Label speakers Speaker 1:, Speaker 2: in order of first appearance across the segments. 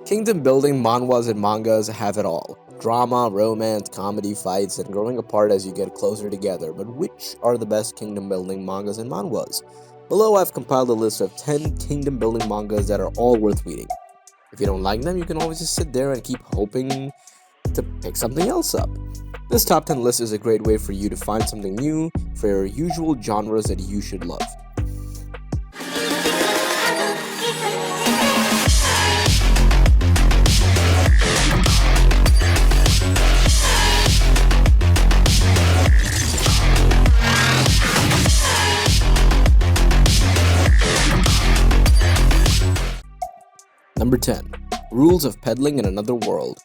Speaker 1: Kingdom building manhwas and mangas have it all. Drama, romance, comedy, fights, and growing apart as you get closer together. But which are the best kingdom building mangas and manhwas? Below, I've compiled a list of 10 kingdom building mangas that are all worth reading. If you don't like them, you can always just sit there and keep hoping to pick something else up. This top 10 list is a great way for you to find something new for your usual genres that you should love. Number 10. Rules of Peddling in Another World.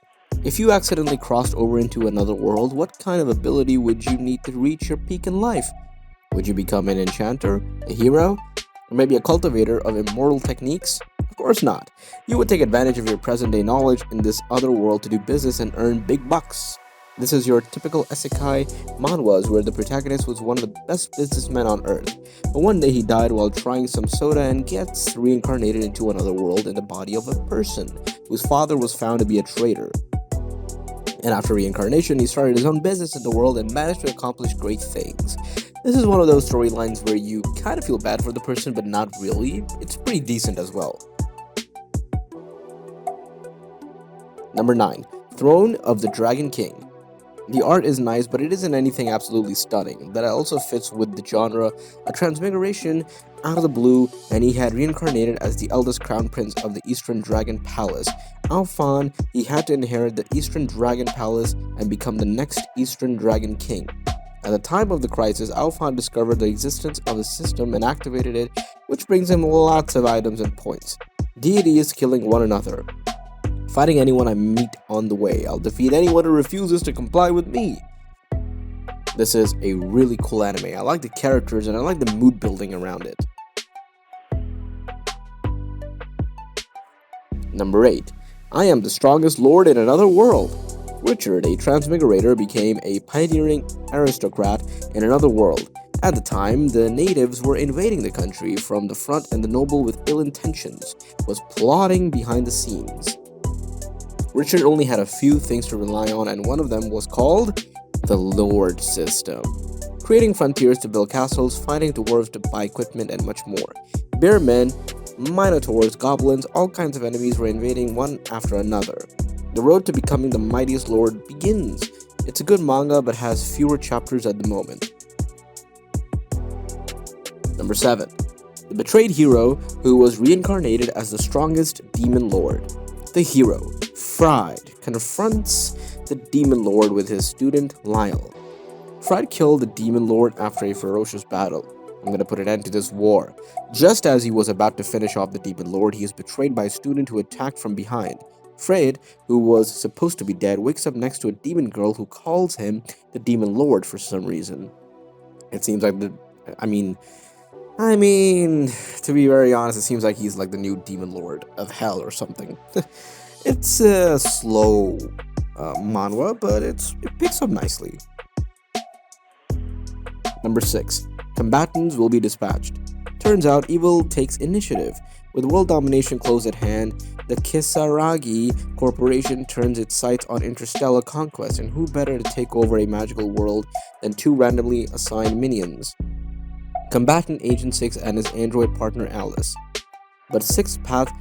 Speaker 1: If you accidentally crossed over into another world, what kind of ability would you need to reach your peak in life? Would you become an enchanter, a hero, or maybe a cultivator of immortal techniques? Of course not. You would take advantage of your present-day knowledge in this other world to do business and earn big bucks. This is your typical isekai manhwas where the protagonist was one of the best businessmen on earth, but one day he died while trying some soda and gets reincarnated into another world in the body of a person whose father was found to be a traitor. And after reincarnation, he started his own business in the world and managed to accomplish great things. This is one of those storylines where you kind of feel bad for the person, but not really. It's pretty decent as well. Number 9. Throne of the Dragon King. The art is nice, but it isn't anything absolutely stunning. That also fits with the genre, a transmigration out of the blue, and he had reincarnated as the eldest crown prince of the Eastern Dragon Palace. Alphon, he had to inherit the Eastern Dragon Palace and become the next Eastern Dragon King. At the time of the crisis, Alphon discovered the existence of the system and activated it, which brings him lots of items and points. Deities killing one another. Fighting anyone I meet on the way. I'll defeat anyone who refuses to comply with me. This is a really cool anime. I like the characters and I like the mood building around it. Number 8. I am the strongest lord in another world. Richard, a transmigrator, became a pioneering aristocrat in another world. At the time, the natives were invading the country from the front, and the noble with ill intentions was plotting behind the scenes. Richard only had a few things to rely on, and one of them was called the Lord System. Creating frontiers to build castles, fighting dwarves to buy equipment, and much more. Bear men, minotaurs, goblins, all kinds of enemies were invading one after another. The road to becoming the mightiest lord begins. It's a good manga, but has fewer chapters at the moment. Number 7. The betrayed hero who was reincarnated as the strongest demon lord. The hero, Fried, confronts the demon lord with his student Lyle. Fried killed the demon lord after a ferocious battle. I'm gonna put an end to this war. Just as he was about to finish off the demon lord, he is betrayed by a student who attacked from behind. Fried, who was supposed to be dead, wakes up next to a demon girl who calls him the demon lord for some reason. It seems like I mean, to be very honest, it seems like he's like the new demon lord of hell or something. It's a slow manhwa, but it picks up nicely. Number 6. Combatants will be dispatched. Turns out evil takes initiative. With world domination close at hand, the Kisaragi Corporation turns its sights on interstellar conquest, and who better to take over a magical world than 2 randomly assigned minions? Combatant Agent 6 and his android partner Alice. But 6th path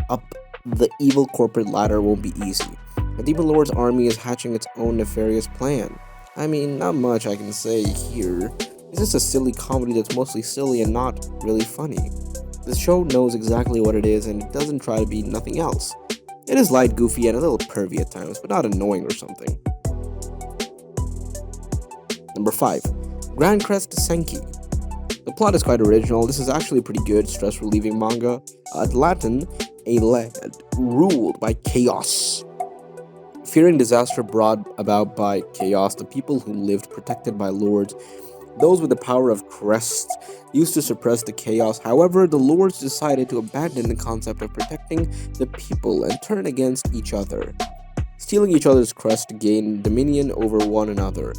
Speaker 1: up the evil corporate ladder won't be easy. The Demon Lord's army is hatching its own nefarious plan. Not much I can say here. It's just a silly comedy that's mostly silly and not really funny. The show knows exactly what it is and it doesn't try to be nothing else. It is light, goofy, and a little pervy at times, but not annoying or something. Number 5. Grand Crest Senki. The plot is quite original. This is actually a pretty good stress-relieving manga. Latin, a land ruled by chaos. Fearing disaster brought about by chaos, the people who lived protected by lords, those with the power of Crest, used to suppress the chaos. However, the lords decided to abandon the concept of protecting the people and turn against each other, stealing each other's crest to gain dominion over one another.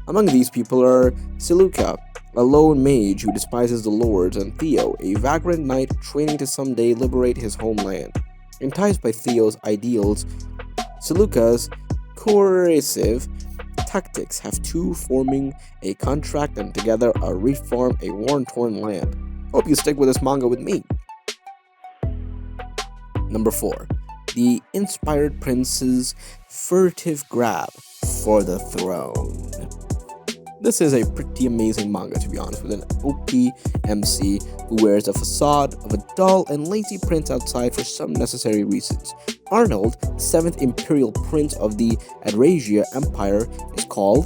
Speaker 1: Among these people are Siluka, a lone mage who despises the lords, and Theo, a vagrant knight training to someday liberate his homeland. Enticed by Theo's ideals, Saluka's coercive tactics have two forming a contract and together reform a war-torn land. Hope you stick with this manga with me. Number 4. The Inspired Prince's furtive grab for the throne. This is a pretty amazing manga, to be honest, with an OP MC who wears the facade of a dull and lazy prince outside for some necessary reasons. Arnold, the 7th Imperial Prince of the Adrasia Empire, is called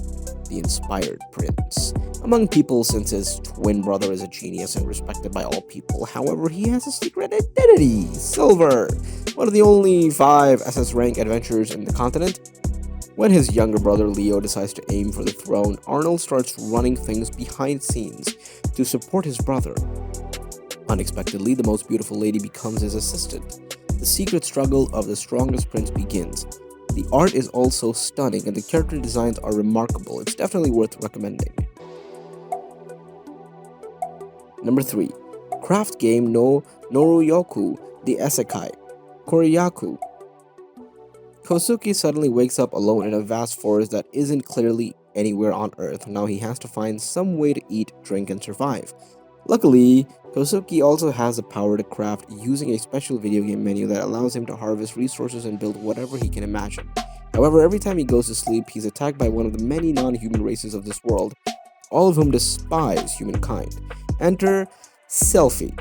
Speaker 1: the Inspired Prince among people since his twin brother is a genius and respected by all people. However, he has a secret identity, Silver, one of the only 5 SS rank adventurers in the continent. When his younger brother Leo decides to aim for the throne, Arnold starts running things behind scenes to support his brother. Unexpectedly, the most beautiful lady becomes his assistant. The secret struggle of the strongest prince begins. The art is also stunning and the character designs are remarkable. It's definitely worth recommending. Number 3. Craft game no Noyoku, the Isekai, Koryaku. Kosuke suddenly wakes up alone in a vast forest that isn't clearly anywhere on Earth. Now he has to find some way to eat, drink, and survive. Luckily, Kosuke also has the power to craft using a special video game menu that allows him to harvest resources and build whatever he can imagine. However, every time he goes to sleep, he's attacked by one of the many non-human races of this world, all of whom despise humankind. Enter Selfie,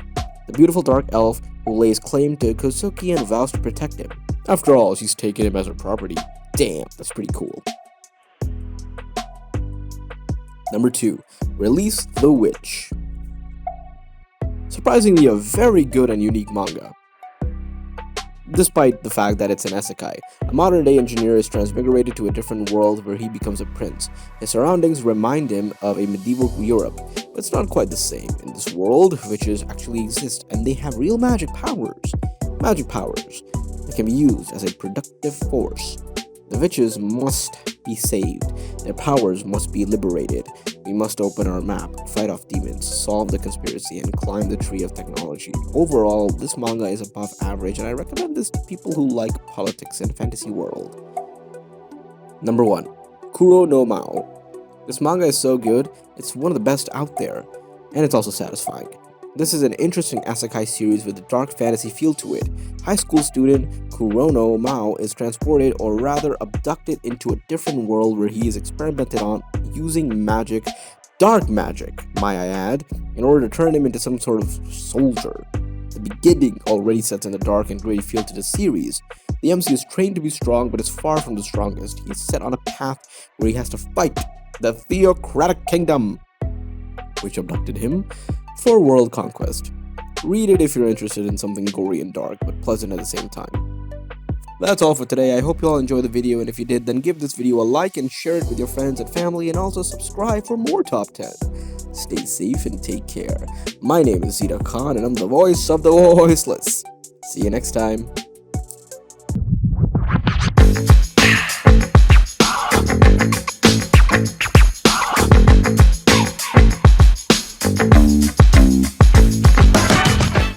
Speaker 1: the beautiful dark elf who lays claim to Kosuke and vows to protect him. After all, she's taken him as her property. Damn, that's pretty cool. Number 2. Release the Witch. Surprisingly, a very good and unique manga. Despite the fact that it's an isekai, a modern-day engineer is transmigrated to a different world where he becomes a prince. His surroundings remind him of a medieval Europe, but it's not quite the same. In this world, witches actually exist, and they have real magic powers. Magic powers that can be used as a productive force. The witches must be saved. Their powers must be liberated. We must open our map, fight off demons, solve the conspiracy, and climb the tree of technology. Overall, this manga is above average, and I recommend this to people who like politics and fantasy world. Number 1. Kuro no Mao. This manga is so good, it's one of the best out there, and it's also satisfying. This is an interesting isekai series with a dark fantasy feel to it. High school student Kurono Mao is transported, or rather abducted, into a different world where he is experimented on using magic, dark magic, might I add, in order to turn him into some sort of soldier. The beginning already sets in a dark and gritty feel to the series. The MC is trained to be strong, but is far from the strongest. He is set on a path where he has to fight the Theocratic Kingdom, which abducted him, for world conquest. Read it if you're interested in something gory and dark, but pleasant at the same time. That's all for today. I hope you all enjoyed the video, and if you did, then give this video a like and share it with your friends and family, and also subscribe for more Top 10. Stay safe and take care. My name is Zita Khan, and I'm the voice of the voiceless. See you next time.